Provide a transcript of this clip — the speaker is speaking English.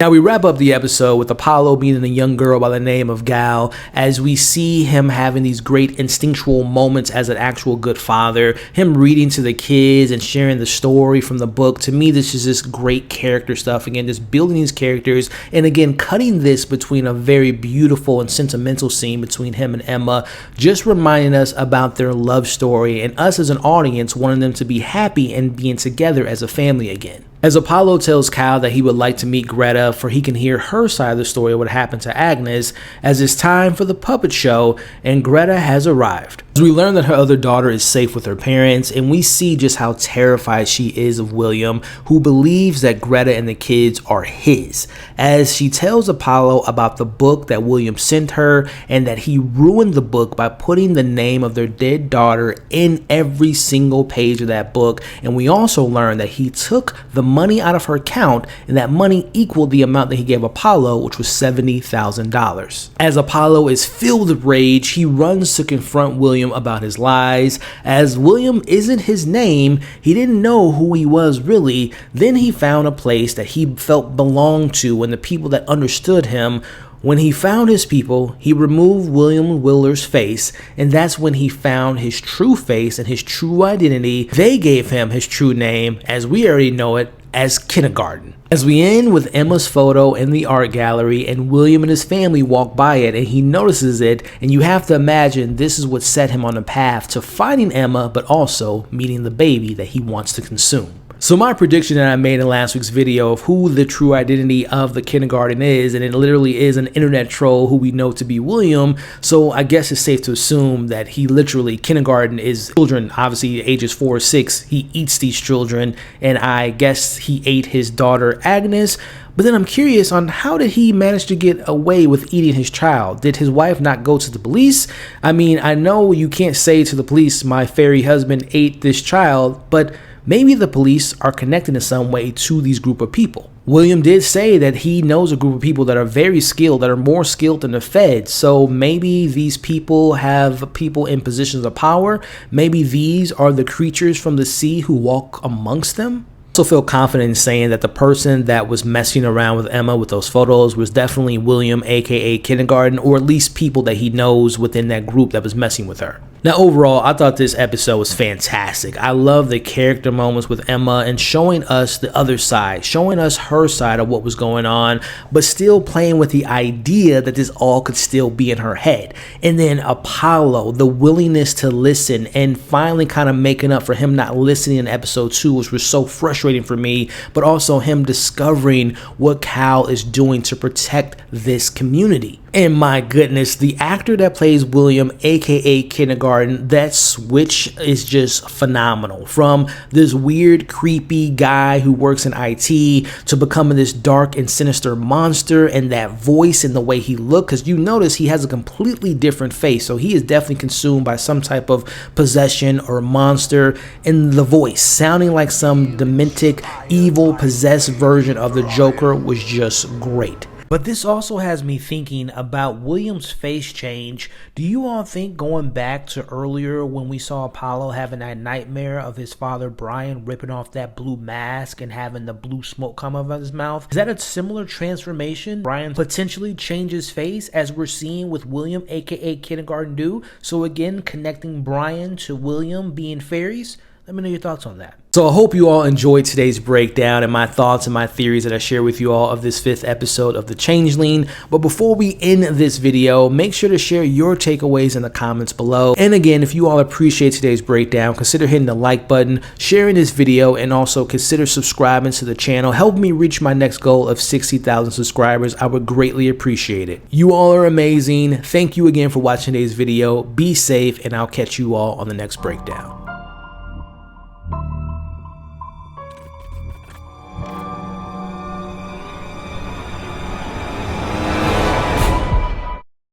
Now we wrap up the episode with Apollo meeting a young girl by the name of Gal, as we see him having these great instinctual moments as an actual good father, him reading to the kids and sharing the story from the book. To me, this is just great character stuff. Again, just building these characters, and again, cutting this between a very beautiful and sentimental scene between him and Emma, just reminding us about their love story and us as an audience wanting them to be happy and being together as a family again. As Apollo tells Cal that he would like to meet Greta, for he can hear her side of the story of what happened to Agnes, as it's time for the puppet show and Greta has arrived. As we learn that her other daughter is safe with her parents, and we see just how terrified she is of William, who believes that Greta and the kids are his, as she tells Apollo about the book that William sent her and that he ruined the book by putting the name of their dead daughter in every single page of that book. And we also learn that he took the money out of her account, and that money equaled the amount that he gave Apollo, which was $70,000. As Apollo is filled with rage, he runs to confront William about his lies. As William isn't his name, he didn't know who he was really. Then he found a place that he felt belonged to and the people that understood him. When he found his people, he removed William Willer's face, and that's when he found his true face and his true identity. They gave him his true name, as we already know it, as Kindergarten. As we end with Emma's photo in the art gallery, and William and his family walk by it, and he notices it, and you have to imagine this is what set him on the path to finding Emma, but also meeting the baby that he wants to consume. So my prediction that I made in last week's video of who the true identity of the Kindergarten is, and it literally is an internet troll who we know to be William, so I guess it's safe to assume that he literally, Kindergarten is children, obviously ages 4 or 6, he eats these children, and I guess he ate his daughter Agnes. But then I'm curious on how did he manage to get away with eating his child? Did his wife not go to the police? I mean, I know you can't say to the police, my fairy husband ate this child, but maybe the police are connected in some way to these group of people. William did say that he knows a group of people that are very skilled, that are more skilled than the feds. So maybe these people have people in positions of power. Maybe these are the creatures from the sea who walk amongst them. I also feel confident in saying that the person that was messing around with Emma with those photos was definitely William, aka Kindergarten, or at least people that he knows within that group that was messing with her. Now overall, I thought this episode was fantastic. I love the character moments with Emma and showing us the other side, showing us her side of what was going on, but still playing with the idea that this all could still be in her head. And then Apollo, the willingness to listen, and finally kind of making up for him not listening in episode 2, which was so frustrating for me, but also him discovering what Cal is doing to protect this community. And my goodness, the actor that plays William, aka Kindergarten, that switch is just phenomenal. From this weird, creepy guy who works in IT to becoming this dark and sinister monster, and that voice and the way he looks, because you notice he has a completely different face. So he is definitely consumed by some type of possession or monster. And the voice sounding like some demented, evil, possessed version of the Joker was just great. But this also has me thinking about William's face change. Do you all think, going back to earlier when we saw Apollo having that nightmare of his father Brian ripping off that blue mask and having the blue smoke come out of his mouth, is that a similar transformation? Brian potentially changed his face as we're seeing with William, aka Kindergarten, do? So again, connecting Brian to William being fairies? Let me know your thoughts on that. So I hope you all enjoyed today's breakdown and my thoughts and my theories that I share with you all of this 5th episode of The Changeling. But before we end this video, make sure to share your takeaways in the comments below. And again, if you all appreciate today's breakdown, consider hitting the like button, sharing this video, and also consider subscribing to the channel. Help me reach my next goal of 60,000 subscribers. I would greatly appreciate it. You all are amazing. Thank you again for watching today's video. Be safe, and I'll catch you all on the next breakdown.